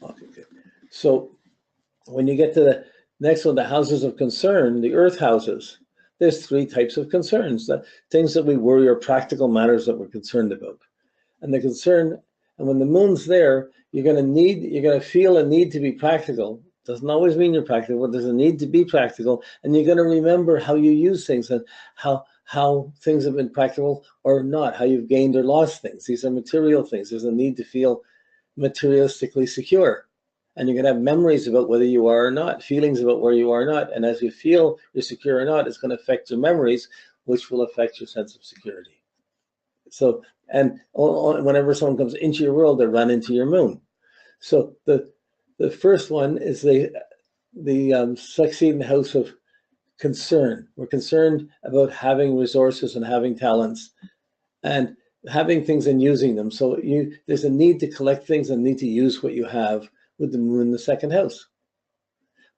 Okay, good. So when you get to the next one, the houses of concern, the earth houses, there's three types of concerns, that things that we worry or practical matters that we're concerned about. And the concern, and when the moon's there, you're going to feel a need to be practical. Doesn't always mean you're practical, but there's a need to be practical, and you're going to remember how you use things and how things have been practical or not, how you've gained or lost things. These are material things. There's a need to feel materialistically secure. And you're going to have memories about whether you are or not, feelings about where you are or not. And as you feel you're secure or not, it's going to affect your memories, which will affect your sense of security. So, and whenever someone comes into your world, they run into your moon. So the first one is the succeeding house of concern. We're concerned about having resources and having talents and having things and using them. So there's a need to collect things and need to use what you have with the moon in the second house.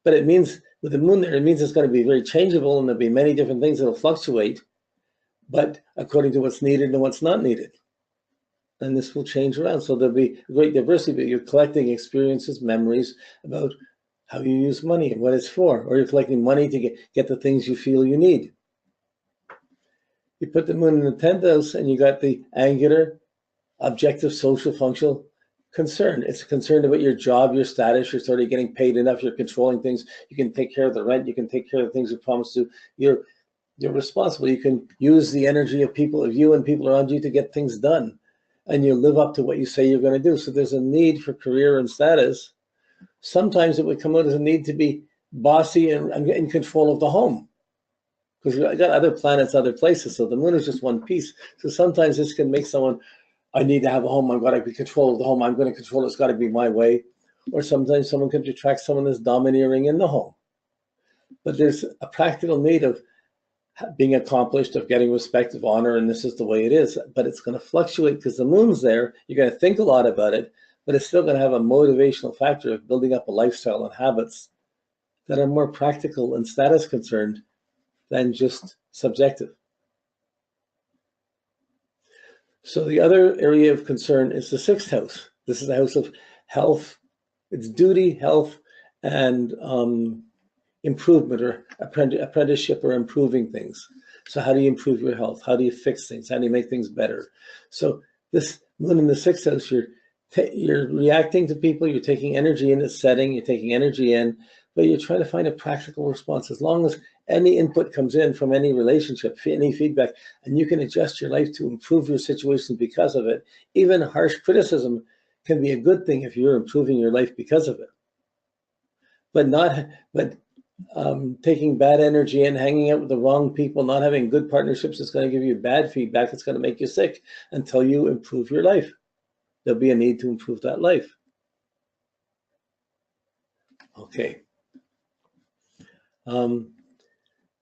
But it means with the moon there, it means it's going to be very changeable and there'll be many different things that'll fluctuate, but according to what's needed and what's not needed. And this will change around. So there'll be a great diversity, but you're collecting experiences, memories about how you use money and what it's for, or you're collecting money to get the things you feel you need. You put the moon in the 10th house and you got the angular, objective, social, functional concern. It's a concern about your job, your status, you're sort of getting paid enough, you're controlling things, you can take care of the rent, you can take care of the things you promised to, you're responsible, you can use the energy of people, of you and people around you to get things done, and you live up to what you say you're going to do. So there's a need for career and status. Sometimes it would come out as a need to be bossy and in control of the home, because you've got other planets, other places, so the moon is just one piece. So sometimes this can make someone, I need to have a home, I've got to be in control of the home, I'm going to control it, it's got to be my way. Or sometimes someone can attract someone that's domineering in the home. But there's a practical need of being accomplished, of getting respect, of honor, and this is the way it is. But it's going to fluctuate because the moon's there, you're going to think a lot about it, but it's still going to have a motivational factor of building up a lifestyle and habits that are more practical and status concerned than just subjective. So the other area of concern is the 6th house. This is the house of health. It's duty, health, and improvement or apprenticeship or improving things. So how do you improve your health? How do you fix things? How do you make things better? So this moon in the 6th house, you're reacting to people, you're taking energy in its setting, you're taking energy in, but you're trying to find a practical response. As long as any input comes in from any relationship, any feedback, and you can adjust your life to improve your situation because of it. Even harsh criticism can be a good thing if you're improving your life because of it. But taking bad energy and hanging out with the wrong people, not having good partnerships, is going to give you bad feedback. It's going to make you sick until you improve your life. There'll be a need to improve that life. Okay.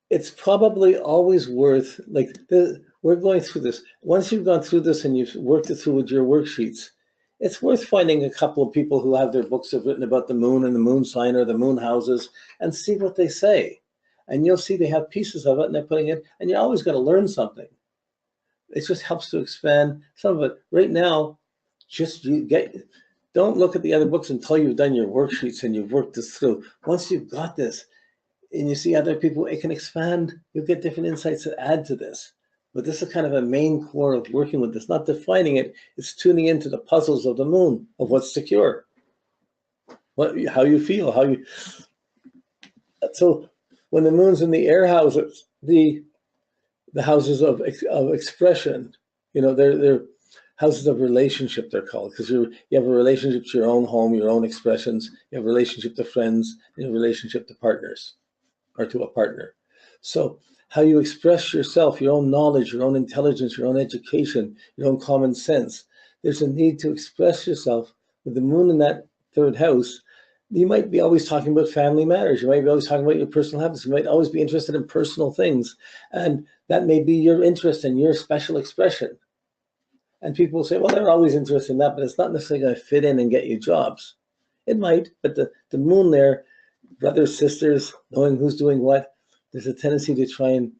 It's probably always worth, we're going through this. Once you've gone through this and you've worked it through with your worksheets, it's worth finding a couple of people who have their books have written about the moon and the moon sign or the moon houses and see what they say. And you'll see they have pieces of it and they're putting it, and you're always going to learn something. It just helps to expand some of it. Right now, don't look at the other books until you've done your worksheets and you've worked this through. Once you've got this, and you see other people, it can expand. You'll get different insights that add to this. But this is kind of a main core of working with this, not defining it. It's tuning into the puzzles of the moon, of what's secure, how you feel, So when the moon's in the air houses, the houses of expression, they're houses of relationship, they're called, because you have a relationship to your own home, your own expressions. You have a relationship to friends, you have a relationship to partners, or to a partner. So how you express yourself, your own knowledge, your own intelligence, your own education, your own common sense. There's a need to express yourself. With the moon in that 3rd house, you might be always talking about family matters. You might be always talking about your personal habits. You might always be interested in personal things. And that may be your interest and your special expression. And people will say, well, they're always interested in that, but it's not necessarily going to fit in and get you jobs. It might, but the moon there, brothers, sisters, knowing who's doing what, there's a tendency to try and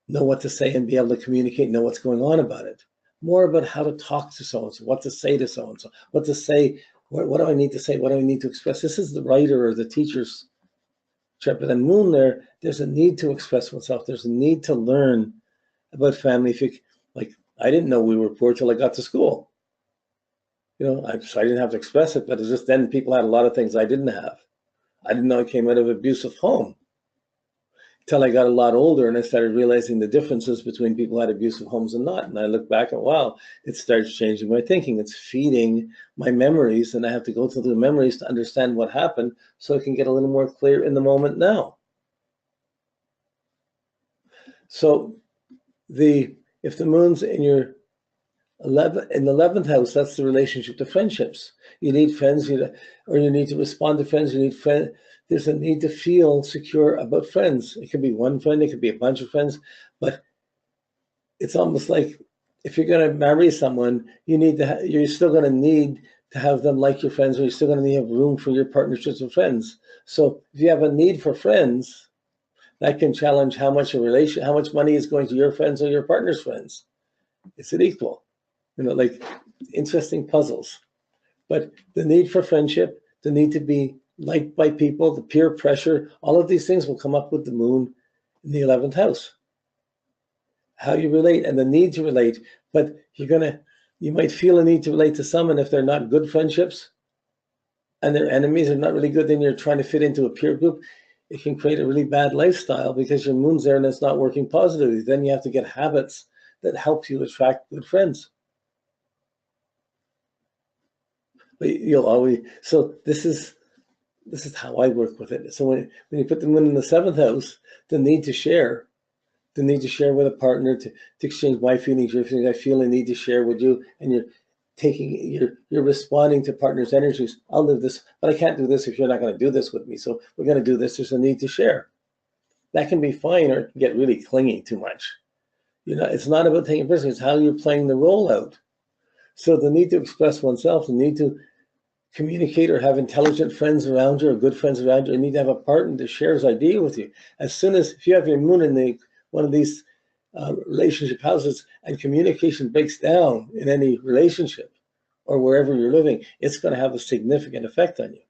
know what to say and be able to communicate, know what's going on about it. More about how to talk to so-and-so, what to say to so-and-so, what to say What do I need to say? What do I need to express? This is the writer or the teacher's chart. But the moon there's a need to express oneself. There's a need to learn about family. If you, like, I didn't know we were poor till I got to school. So I didn't have to express it, but it's just then people had a lot of things I didn't have. I didn't know I came out of an abusive home till I got a lot older and I started realizing the differences between people who had abusive homes and not. And I look back and wow, it starts changing my thinking. It's feeding my memories, and I have to go through the memories to understand what happened so I can get a little more clear in the moment now. So if the moon's in your 11th house, that's the relationship to friendships. You need friends, or you need to respond to friends. You need friends. There's a need to feel secure about friends. It could be one friend, it could be a bunch of friends, but it's almost like if you're going to marry someone, you're still going to need to have them like your friends, or you're still going to need to have room for your partnerships with friends. So if you have a need for friends, that can challenge how much money is going to your friends or your partner's friends. Is it equal? Like interesting puzzles. But the need for friendship, the need to be liked by people, the peer pressure, all of these things will come up with the moon in the 11th house. How you relate and the need to relate, but you might feel a need to relate to someone if they're not good friendships and their enemies are not really good, then you're trying to fit into a peer group. It can create a really bad lifestyle because your moon's there and it's not working positively. Then you have to get habits that help you attract good friends. But so this is how I work with it. So when you put the moon in the 7th house, the need to share with a partner, to exchange my feelings, your feelings, I feel a need to share with you, and you're responding to partner's energies. I'll live this, but I can't do this if you're not going to do this with me. So we're going to do this. There's a need to share. That can be fine, or it can get really clingy too much. It's not about taking personally, it's how you're playing the role out. So the need to express oneself, the need to communicate or have intelligent friends around you or good friends around you, you need to have a partner that shares idea with you. If you have your moon in one of these relationship houses and communication breaks down in any relationship or wherever you're living, it's going to have a significant effect on you.